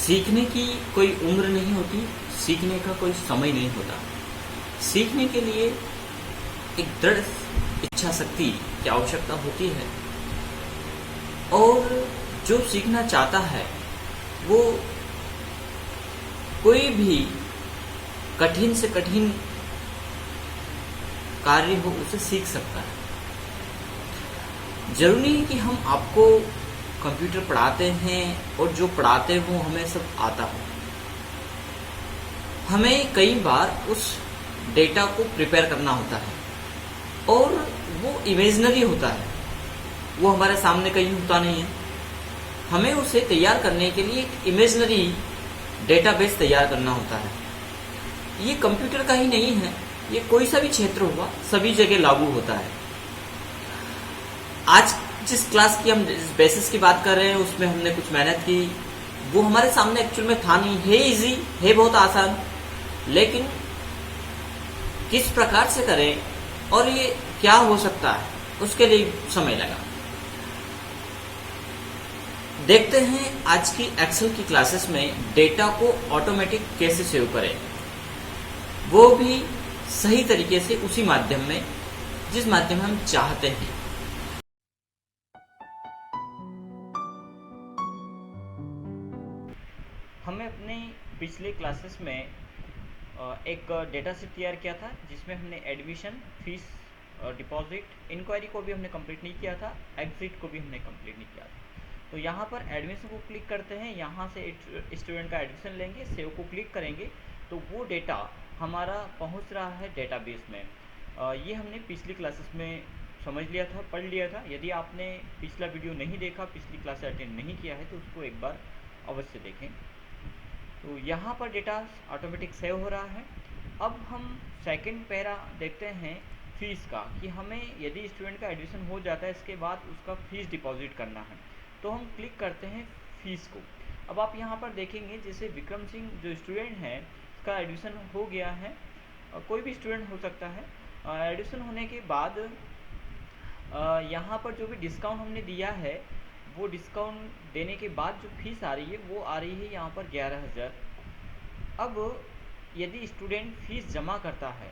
सीखने की कोई उम्र नहीं होती, सीखने का कोई समय नहीं होता। सीखने के लिए एक दृढ़ इच्छा शक्ति की आवश्यकता होती है और जो सीखना चाहता है वो कोई भी कठिन से कठिन कार्य हो उसे सीख सकता है। जरूरी नहीं कि हम आपको कंप्यूटर पढ़ाते हैं और जो पढ़ाते हो हमें सब आता हो। हमें कई बार उस डेटा को प्रिपेयर करना होता है और वो इमेजिनरी होता है, वो हमारे सामने कहीं होता नहीं है। हमें उसे तैयार करने के लिए एक इमेजिनरी डेटाबेस तैयार करना होता है। ये कंप्यूटर का ही नहीं है, ये कोई सा भी क्षेत्र हुआ सभी जगह लागू होता है। आज जिस क्लास की हम जिस बेसिस की बात कर रहे हैं उसमें हमने कुछ मेहनत की, वो हमारे सामने एक्चुअल में था नहीं। है इजी, है बहुत आसान, लेकिन किस प्रकार से करें और ये क्या हो सकता है उसके लिए समय लगा। देखते हैं आज की एक्सेल की क्लासेस में डेटा को ऑटोमेटिक कैसे सेव करें, वो भी सही तरीके से उसी माध्यम में जिस माध्यम में हम चाहते हैं। हमने अपने पिछले क्लासेस में एक डेटा सेट तैयार किया था जिसमें हमने एडमिशन, फीस, डिपॉजिट, इंक्वायरी को भी हमने कंप्लीट नहीं किया था, एग्जिट को भी हमने कंप्लीट नहीं किया था। तो यहाँ पर एडमिशन को क्लिक करते हैं, यहाँ से स्टूडेंट का एडमिशन लेंगे, सेव को क्लिक करेंगे तो वो डेटा हमारा पहुँच रहा है डेटाबेस में। ये हमने पिछली क्लासेस में समझ लिया था, पढ़ लिया था। यदि आपने पिछला वीडियो नहीं देखा, पिछली क्लास अटेंड नहीं किया है तो उसको एक बार अवश्य देखें। तो यहाँ पर डेटा ऑटोमेटिक सेव हो रहा है। अब हम सेकंड पैरा देखते हैं फीस का, कि हमें यदि स्टूडेंट का एडमिशन हो जाता है इसके बाद उसका फीस डिपॉजिट करना है, तो हम क्लिक करते हैं फीस को। अब आप यहाँ पर देखेंगे जैसे विक्रम सिंह जो स्टूडेंट है उसका एडमिशन हो गया है, कोई भी स्टूडेंट हो सकता है। एडमिशन होने के बाद यहाँ पर जो भी डिस्काउंट हमने दिया है वो डिस्काउंट देने के बाद जो फीस आ रही है वो आ रही है यहाँ पर 11,000। अब यदि स्टूडेंट फीस जमा करता है,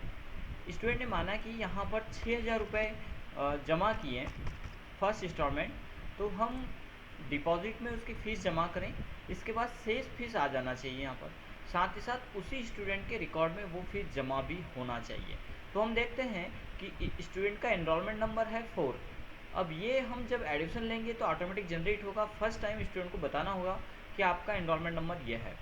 स्टूडेंट ने माना कि यहाँ पर 6,000 रुपये जमा किए फर्स्ट इंस्टॉलमेंट, तो हम डिपॉजिट में उसकी फ़ीस जमा करें, इसके बाद शेष फीस आ जाना चाहिए यहाँ पर। साथ ही साथ उसी स्टूडेंट के रिकॉर्ड में वो फीस जमा भी होना चाहिए। तो हम देखते हैं कि स्टूडेंट का एनरोलमेंट नंबर है 4। अब ये हम जब एडमिशन लेंगे तो ऑटोमेटिक जनरेट होगा। फर्स्ट टाइम स्टूडेंट को बताना होगा कि आपका एनरोलमेंट नंबर ये है।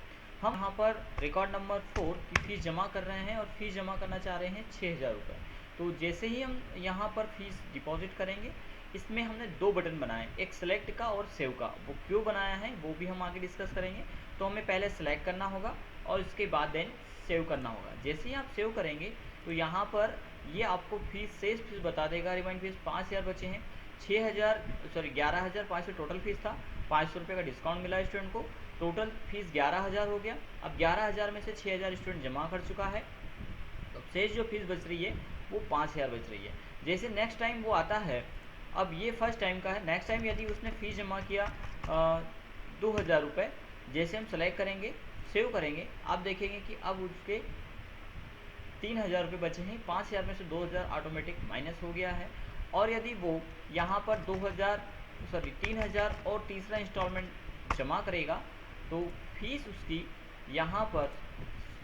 हम यहाँ पर रिकॉर्ड नंबर 4 की फ़ीस जमा कर रहे हैं और फीस जमा करना चाह रहे हैं 6,000 रुपये। तो जैसे ही हम यहाँ पर फीस डिपॉजिट करेंगे, इसमें हमने 2 बटन बनाए, एक सेलेक्ट का और सेव का। वो क्यों बनाया है वो भी हम आगे डिस्कस करेंगे। तो हमें पहले सेलेक्ट करना होगा और उसके बाद देन सेव करना होगा। जैसे ही आप सेव करेंगे तो यहाँ पर ये आपको फीस शेष फीस बता देगा। रिमाइंड फीस 5,000 बचे हैं, 11,500 टोटल फीस था, 500 रुपये का डिस्काउंट मिला स्टूडेंट को, टोटल फीस 11,000 हो गया। अब 11,000 में से 6,000 स्टूडेंट जमा कर चुका है, तो शेष जो फीस बच रही है वो 5,000 बच रही है। जैसे नेक्स्ट टाइम वो आता है, अब ये फर्स्ट टाइम का है, नेक्स्ट टाइम यदि उसने फ़ीस जमा किया 2,000 रुपये, जैसे हम सेलेक्ट करेंगे, सेव करेंगे, आप देखेंगे कि अब उसके 3,000 रुपये बचे हैं। 5,000 में से 2,000 ऑटोमेटिक माइनस हो गया है। और यदि वो यहाँ पर 3,000 और तीसरा इंस्टॉलमेंट जमा करेगा तो फीस उसकी यहाँ पर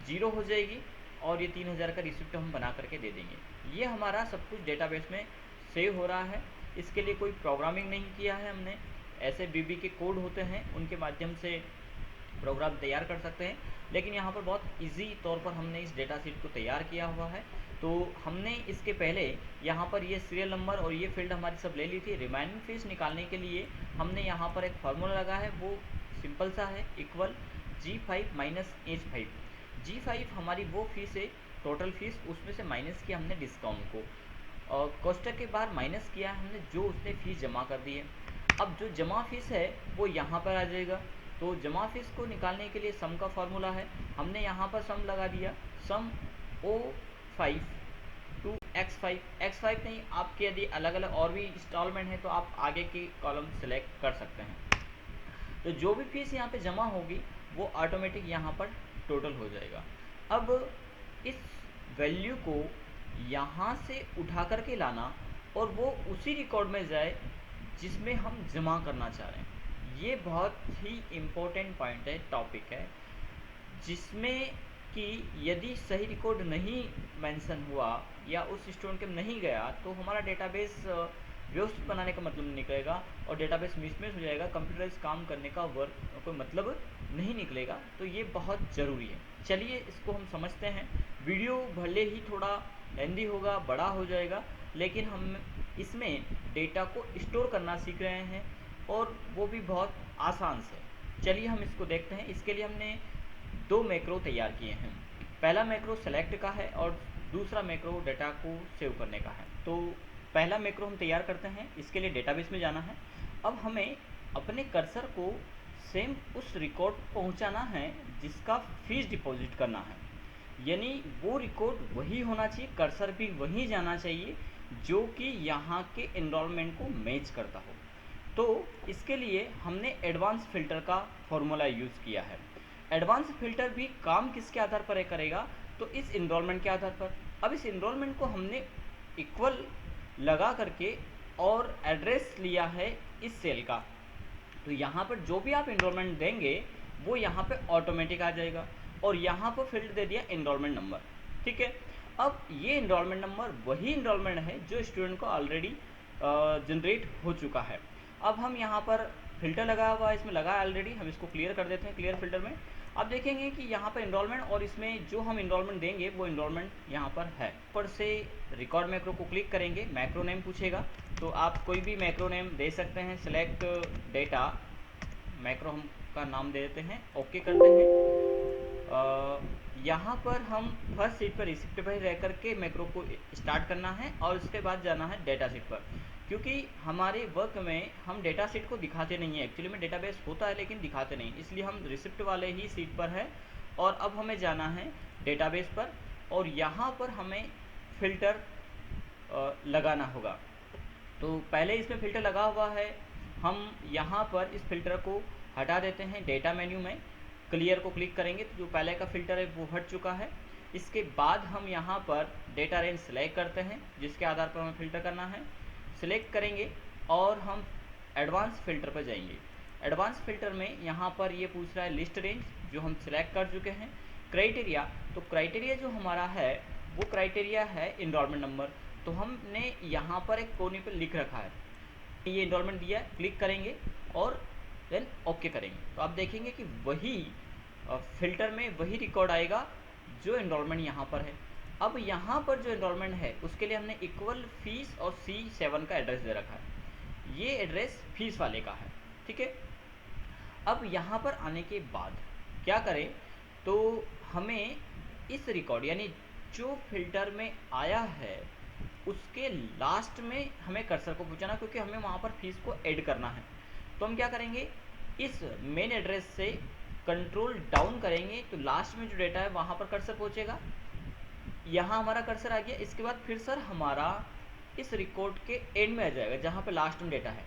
0 हो जाएगी और ये 3,000 का रिसिप्ट हम बना करके दे देंगे। ये हमारा सब कुछ डेटाबेस में सेव हो रहा है। इसके लिए कोई प्रोग्रामिंग नहीं किया है हमने, ऐसे बीबी के कोड होते हैं उनके माध्यम से प्रोग्राम तैयार कर सकते हैं, लेकिन यहाँ पर बहुत इजी तौर पर हमने इस डेटा शीट को तैयार किया हुआ है। तो हमने इसके पहले यहाँ पर ये सीरियल नंबर और ये फील्ड हमारी सब ले ली थी। रिमाइंडिंग फीस निकालने के लिए हमने यहाँ पर एक फार्मूला लगा है, वो सिंपल सा है, equal G5 minus H5। G5 हमारी वो फीस है टोटल फीस, उसमें से माइनस किया हमने डिस्काउंट को, और कोष्टक के बाहर माइनस किया हमने जो उसने फीस जमा कर दी है। अब जो जमा फीस है वो यहाँ पर आ जाएगा। तो जमा फीस को निकालने के लिए सम का फॉर्मूला है, हमने यहाँ पर सम लगा दिया, सम O5 टू X5 नहीं, आपके यदि अलग अलग और भी इंस्टॉलमेंट है तो आप आगे की कॉलम सेलेक्ट कर सकते हैं। तो जो भी फीस यहाँ पे जमा होगी वो ऑटोमेटिक यहाँ पर टोटल हो जाएगा। अब इस वैल्यू को यहाँ से उठा करके लाना और वो उसी रिकॉर्ड में जाए जिसमें हम जमा करना चाह रहे हैं, ये बहुत ही इम्पोर्टेंट पॉइंट है, टॉपिक है, जिसमें कि यदि सही रिकॉर्ड नहीं मेंशन हुआ या उस स्टूडेंट के नहीं गया तो हमारा डेटाबेस व्यवस्थित बनाने का मतलब नहीं निकलेगा और डेटाबेस मिसमैच हो जाएगा, कंप्यूटराइज काम करने का वर्क कोई मतलब नहीं निकलेगा। तो ये बहुत ज़रूरी है। चलिए इसको हम समझते हैं। वीडियो भले ही थोड़ा लेंदी होगा, बड़ा हो जाएगा, लेकिन हम इसमें डेटा को स्टोर करना सीख रहे हैं और वो भी बहुत आसान से। चलिए हम इसको देखते हैं। इसके लिए हमने दो मैक्रो तैयार किए हैं। पहला मैक्रो सेलेक्ट का है और दूसरा मैक्रो डाटा को सेव करने का है। तो पहला मैक्रो हम तैयार करते हैं। इसके लिए डेटाबेस में जाना है। अब हमें अपने कर्सर को सेम उस रिकॉर्ड पहुंचाना है जिसका फीस डिपॉजिट करना है, यानी वो रिकॉर्ड वही होना चाहिए, कर्सर भी वहीं जाना चाहिए जो कि यहाँ के एनरोलमेंट को मैच करता हो। तो इसके लिए हमने एडवांस फिल्टर का फॉर्मूला यूज़ किया है। एडवांस फिल्टर भी काम किसके आधार पर करेगा, तो इस इनरोलमेंट के आधार पर। अब इस इनरोलमेंट को हमने इक्वल लगा करके और एड्रेस लिया है इस सेल का, तो यहाँ पर जो भी आप इनरोलमेंट देंगे वो यहाँ पे ऑटोमेटिक आ जाएगा और यहाँ पर फील्ड दे दिया इनरोलमेंट नंबर। ठीक है, अब ये इनरोलमेंट नंबर वही इनरोलमेंट है जो स्टूडेंट को ऑलरेडी जनरेट हो चुका है। अब हम यहाँ पर फिल्टर लगा हुआ है, इसमें लगा है ऑलरेडी, हम इसको क्लियर कर देते हैं। क्लियर फिल्टर में अब देखेंगे कि यहाँ पर इनरोलमेंट और इसमें जो हम इनरोलमेंट देंगे वो इनरोलमेंट यहाँ पर है। ऊपर से रिकॉर्ड मैक्रो को क्लिक करेंगे, मैक्रो नेम पूछेगा, तो आप कोई भी मैक्रो नेम दे सकते हैं। सेलेक्ट डेटा मैक्रो हम का नाम दे देते हैं, ओके करते हैं। यहाँ पर हम फर्स्ट सीट पर रिसिप्ट पर रह करके मैक्रो को स्टार्ट करना है और उसके बाद जाना है डेटा सीट पर, क्योंकि हमारे वर्क में हम डेटा सीट को दिखाते नहीं है। एक्चुअली में डेटाबेस होता है लेकिन दिखाते नहीं, इसलिए हम रिसिप्ट वाले ही सीट पर है। और अब हमें जाना है डेटाबेस पर और यहाँ पर हमें फ़िल्टर लगाना होगा। तो पहले इसमें फ़िल्टर लगा हुआ है, हम यहाँ पर इस फ़िल्टर को हटा देते हैं। डेटा मेन्यू में क्लियर को क्लिक करेंगे तो जो पहले का फ़िल्टर है वो हट चुका है। इसके बाद हम यहाँ पर डेटा रेंज सेलेक्ट करते हैं जिसके आधार पर हमें फ़िल्टर करना है। सिलेक्ट करेंगे और हम एडवांस फ़िल्टर पर जाएंगे। एडवांस फ़िल्टर में यहाँ पर ये पूछ रहा है लिस्ट रेंज, जो हम सिलेक्ट कर चुके हैं। क्राइटेरिया, तो क्राइटेरिया जो हमारा है वो क्राइटेरिया है इनरोलमेंट नंबर, तो हमने यहाँ पर एक कोने पर लिख रखा है, ये इनरोलमेंट दिया है। क्लिक करेंगे और देन ओके करेंगे तो आप देखेंगे कि वही फ़िल्टर में वही रिकॉर्ड आएगा जो इनरोलमेंट यहाँ पर है। अब यहाँ पर जो इनरोलमेंट है उसके लिए हमने इक्वल फीस और C7 का एड्रेस दे रखा है, ये एड्रेस फीस वाले का है। ठीक है, अब यहाँ पर आने के बाद क्या करें, तो हमें इस रिकॉर्ड यानी जो फिल्टर में आया है उसके लास्ट में हमें कर्सर को पहुँचाना, क्योंकि हमें वहाँ पर फीस को ऐड करना है। तो हम क्या करेंगे, इस मेन एड्रेस से कंट्रोल डाउन करेंगे तो लास्ट में जो डेटा है वहाँ पर कर्सर पहुँचेगा। यहाँ हमारा कर्सर आ गया। इसके बाद फिर सर हमारा इस रिकॉर्ड के एंड में आ जाएगा जहाँ पर लास्ट में डेटा है।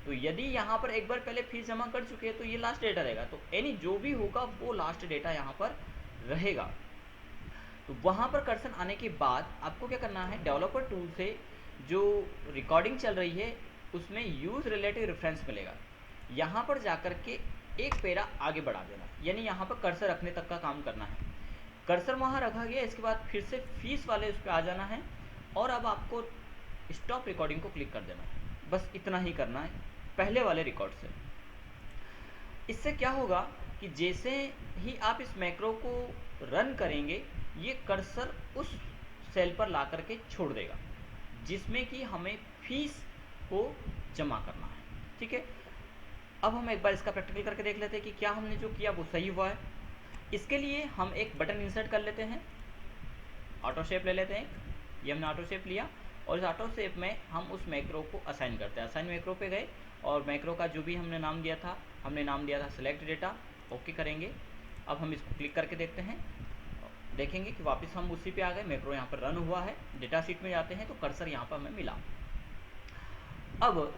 तो यदि यहाँ पर एक बार पहले फीस जमा कर चुके हैं तो ये लास्ट डेटा रहेगा, तो यानी जो भी होगा वो लास्ट डेटा यहाँ पर रहेगा। तो वहाँ पर कर्सर आने के बाद आपको क्या करना है, डेवलपर टूल से जो रिकॉर्डिंग चल रही है उसमें यूज़ रिलेटिव रेफरेंस मिलेगा, यहाँ पर जाकर के एक पैरा आगे बढ़ा देना, यानी यहाँ पर कर्सर रखने तक का काम करना है। कर्सर वहाँ रखा गया, इसके बाद फिर से फीस वाले उस पर आ जाना है और अब आपको स्टॉप रिकॉर्डिंग को क्लिक कर देना है। बस इतना ही करना है पहले वाले रिकॉर्ड से। इससे क्या होगा कि जैसे ही आप इस मैक्रो को रन करेंगे ये कर्सर उस सेल पर ला करके छोड़ देगा जिसमें कि हमें फीस को जमा करना है। ठीक है, अब हम एक बार इसका प्रैक्टिकल करके देख लेते हैं कि क्या हमने जो किया वो सही हुआ है। इसके लिए हम एक बटन इंसर्ट कर लेते हैं, ऑटो शेप ले लेते हैं। ये हमने ऑटो शेप लिया और इस ऑटो शेप में हम उस मैक्रो को असाइन करते हैं। असाइन मैक्रो पे गए और मैक्रो का जो भी हमने नाम दिया था, हमने नाम दिया था सेलेक्ट डेटा, ओके करेंगे। अब हम इसको क्लिक करके देखते हैं, देखेंगे कि वापस हम उसी पे आ गए, मैक्रो यहाँ पर रन हुआ है। डेटा शीट में जाते हैं तो कर्सर यहाँ पर हमें मिला। अब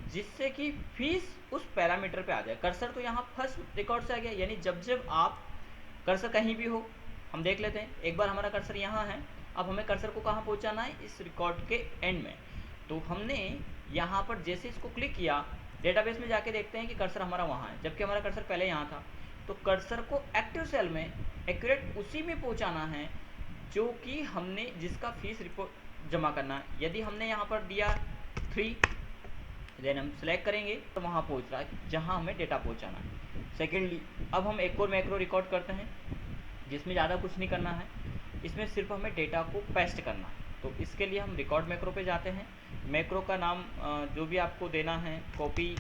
जिससे कि फीस उस पैरामीटर पे आ जाए। कर्सर तो यहाँ फर्स्ट रिकॉर्ड से आ गया, यानी जब जब आप कर्सर कहीं भी हो, हम देख लेते हैं। एक बार हमारा कर्सर यहाँ है, अब हमें कर्सर को कहाँ पहुँचाना है, इस रिकॉर्ड के एंड में। तो हमने यहाँ पर जैसे इसको क्लिक किया, डेटाबेस में जाके देखते हैं कि कर्सर हमारा वहाँ है, जबकि हमारा कर्सर पहले यहाँ था। तो कर्सर को एक्टिव सेल में एक्यूरेट उसी में पहुँचाना है जो कि हमने जिसका फीस रिपोर्ट जमा करना है। यदि हमने यहाँ पर दिया 3, देन हम सेलेक्ट करेंगे तो वहाँ पहुँच रहा है जहाँ हमें डेटा पहुँचाना है। सेकेंडली, अब हम एक और मैक्रो रिकॉर्ड करते हैं जिसमें ज़्यादा कुछ नहीं करना है, इसमें सिर्फ हमें डेटा को पेस्ट करना है। तो इसके लिए हम रिकॉर्ड मैक्रो पे जाते हैं। मैक्रो का नाम जो भी आपको देना है, कॉपी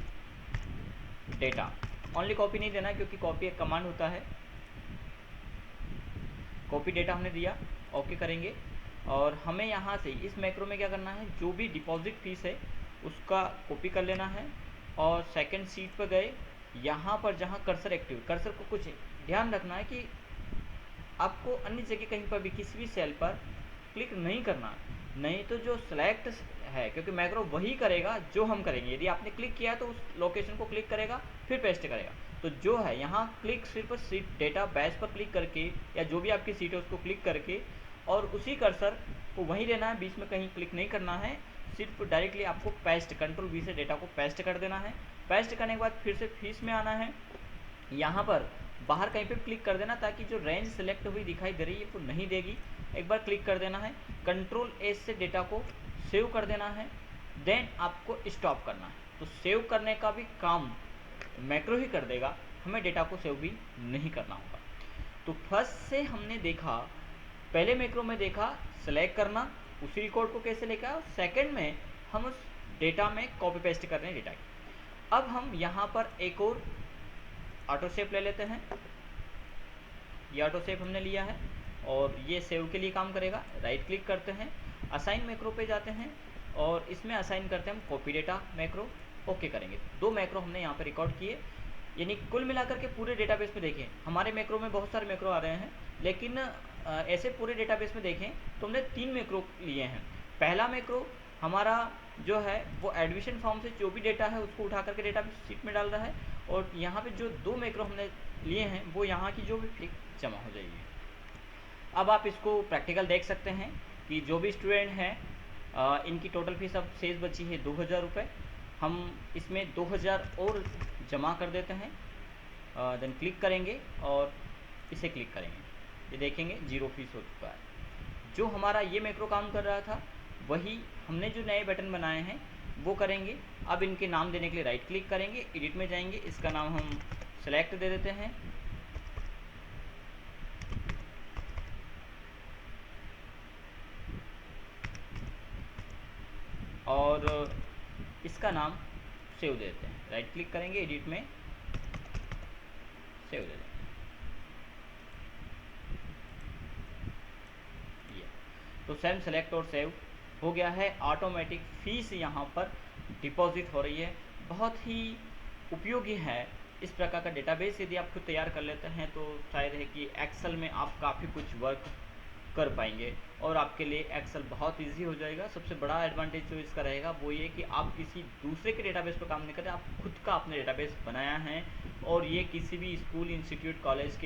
डेटा, ओनली कॉपी नहीं देना क्योंकि कॉपी एक कमांड होता है। कॉपी डेटा हमने दिया, ओके करेंगे। और हमें यहाँ से इस मैक्रो में क्या करना है, जो भी डिपॉजिट फीस है उसका कॉपी कर लेना है और सेकंड सीट पर गए, यहाँ पर जहाँ कर्सर एक्टिव, कर्सर को कुछ ध्यान रखना है कि आपको अन्य जगह कहीं पर भी किसी भी सेल पर क्लिक नहीं करना, नहीं तो जो सेलेक्ट है, क्योंकि मैक्रो वही करेगा जो हम करेंगे। यदि आपने क्लिक किया तो उस लोकेशन को क्लिक करेगा फिर पेस्ट करेगा। तो जो है यहाँ क्लिक सिर्फ सीट डेटा बैच पर क्लिक करके या जो भी आपकी सीट है उसको क्लिक करके और उसी कर्सर को वहीं रहना है, बीच में कहीं क्लिक नहीं करना है। सिर्फ डायरेक्टली आपको पेस्ट, कंट्रोल V से डेटा को पेस्ट कर देना है। पेस्ट करने के बाद फिर से फीस में आना है, यहाँ पर बाहर कहीं पे क्लिक कर देना ताकि जो रेंज सेलेक्ट हुई दिखाई दे रही है वो नहीं देगी। एक बार क्लिक कर देना है, कंट्रोल S से डेटा को सेव कर देना है, देन आपको स्टॉप करना है। तो सेव करने का भी काम मैक्रो ही कर देगा, हमें डेटा को सेव भी नहीं करना होगा। तो फर्स्ट से हमने देखा, पहले मैक्रो में देखा सेलेक्ट करना, उसी रिकॉर्ड को कैसे लेकर आए, और सेकेंड में हम उस डेटा में कॉपी पेस्ट कर रहे हैं डेटा की। अब हम यहाँ पर एक और ऑटो शेप ले लेते हैं। ये ऑटो शेप हमने लिया है और ये सेव के लिए काम करेगा। राइट क्लिक करते हैं, असाइन मैक्रो पे जाते हैं और इसमें असाइन करते हैं हम कॉपी डेटा मैक्रो, ओके करेंगे। 2 मैक्रो हमने यहाँ पे रिकॉर्ड किए, यानी कुल मिलाकर के पूरे डेटाबेस में देखें, हमारे मैक्रो में बहुत सारे मैक्रो आ रहे हैं, लेकिन ऐसे पूरे डेटाबेस में देखें तो हमने 3 मैक्रो लिए हैं। पहला मैक्रो हमारा जो है वो एडमिशन फॉर्म से जो भी डेटा है उसको उठा करके डेटा शीट में डाल रहा है, और यहाँ पे जो 2 मैक्रो हमने लिए हैं वो यहाँ की जो भी क्लिक जमा हो जाएगी। अब आप इसको प्रैक्टिकल देख सकते हैं कि जो भी स्टूडेंट हैं इनकी टोटल फीस अब शेष बची है 2000 रुपये। हम इसमें 2000 और जमा कर देते हैं, देन क्लिक करेंगे और इसे क्लिक करेंगे, ये देखेंगे 0 फीस हो चुका है। जो हमारा ये मैक्रो काम कर रहा था वही हमने जो नए बटन बनाए हैं वो करेंगे। अब इनके नाम देने के लिए राइट क्लिक करेंगे, एडिट में जाएंगे, इसका नाम हम सेलेक्ट दे देते हैं और इसका नाम सेव दे देते हैं। राइट क्लिक करेंगे, एडिट में सेव दे देंगे। तो सेम सेलेक्ट और सेव हो गया है। ऑटोमेटिक फीस यहाँ पर डिपॉजिट हो रही है। बहुत ही उपयोगी है इस प्रकार का डेटाबेस। यदि आप खुद तैयार कर लेते हैं तो शायद है कि एक्सेल में आप काफ़ी कुछ वर्क कर पाएंगे और आपके लिए एक्सेल बहुत इजी हो जाएगा। सबसे बड़ा एडवांटेज जो इसका रहेगा वो ये कि आप किसी दूसरे के डेटाबेस पर काम नहीं करते, आप खुद का अपने डेटाबेस बनाया है और ये किसी भी स्कूल, इंस्टीट्यूट, कॉलेज के